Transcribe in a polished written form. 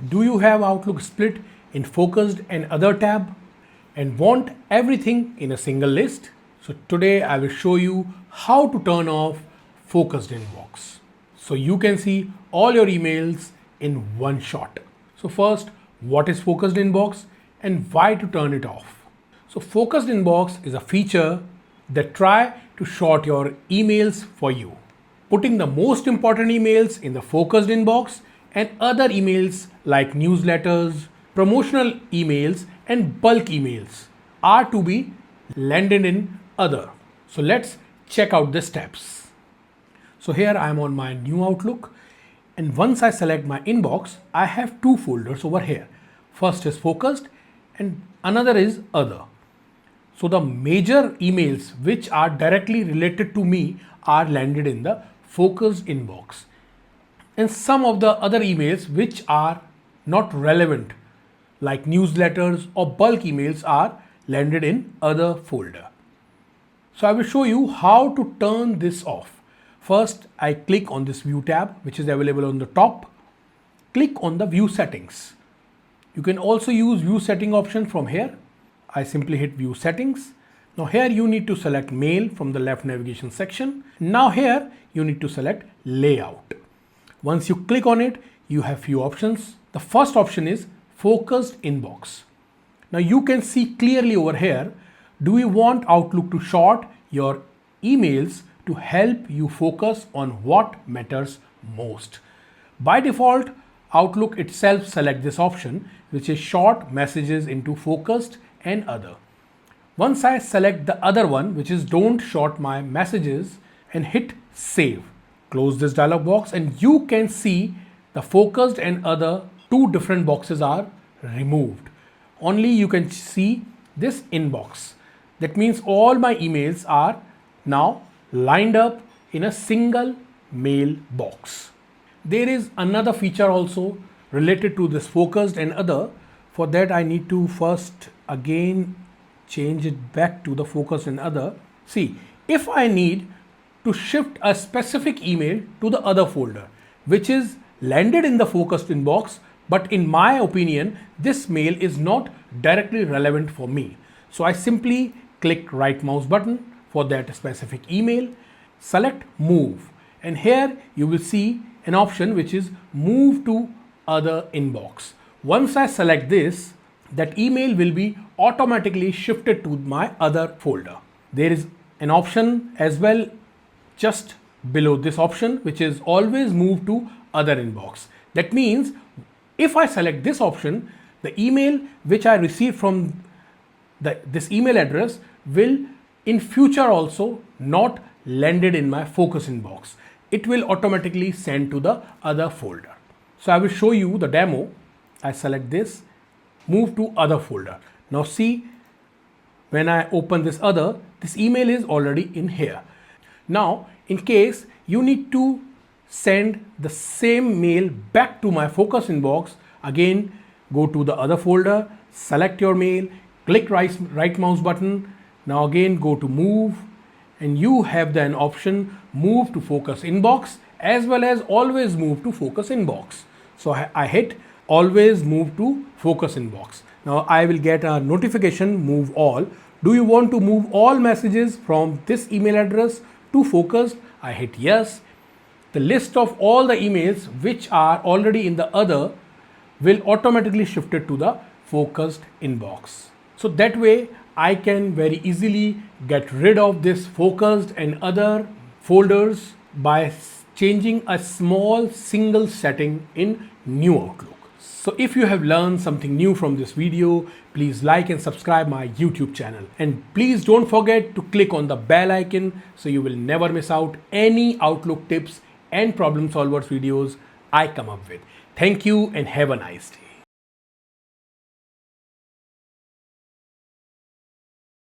Do you have Outlook split in focused and other tab and want everything in a single list? So today I will show you how to turn off focused inbox so you can see all your emails in one shot. So first, what is focused inbox and why to turn it off? So focused inbox is a feature that try to sort your emails for you, putting the most important emails in the focused inbox and other emails like newsletters, promotional emails and bulk emails are to be landed in other. So let's check out the steps. So here I am on my new Outlook, and once I select my inbox, I have two folders over here. First is focused and another is other. So the major emails which are directly related to me are landed in the focused inbox. And some of the other emails which are not relevant like newsletters or bulk emails are landed in other folder. So I will show you how to turn this off. First, I click on this view tab which is available on the top. Click on the view settings. You can also use view setting option from here. I simply hit view settings. Now here you need to select mail from the left navigation section. Now here you need to select layout. Once you click on it, you have few options. The first option is focused inbox. Now you can see clearly over here, do you want Outlook to sort your emails to help you focus on what matters most? By default, Outlook itself select this option, which is sort messages into focused and other. Once I select the other one, which is don't sort my messages, and hit save, close this dialog box, and you can see the focused and other two different boxes are removed. Only you can see this inbox. That means all my emails are now lined up in a single mail box. There is another feature also related to this focused and other. For that I need to first again change it back to the focused and other. See, if I need to shift a specific email to the other folder, which is landed in the focused inbox, but in my opinion, this mail is not directly relevant for me. So I simply click right mouse button for that specific email, select move, and here you will see an option which is move to other inbox. Once I select this, that email will be automatically shifted to my other folder. There is an option as well just below this option, which is always move to other inbox. That means if I select this option, the email which I receive from this email address will in future also not landed in my focus inbox. It will automatically send to the other folder. So I will show you the demo. I select this, move to other folder. Now see, when I open this other, this email is already in here. Now, in case you need to send the same mail back to my focus inbox, again, go to the other folder, select your mail, click right mouse button. Now again, go to move, and you have then option move to focus inbox as well as always move to focus inbox. So I hit always move to focus inbox. Now I will get a notification move all. Do you want to move all messages from this email address to focused? I hit yes. The list of all the emails which are already in the other will automatically shifted to the focused inbox. So that way I can very easily get rid of this focused and other folders by changing a small single setting in new Outlook. So if you have learned something new from this video, please like and subscribe my YouTube channel. And please don't forget to click on the bell icon so you will never miss out any Outlook tips and problem solvers videos I come up with. Thank you and have a nice day.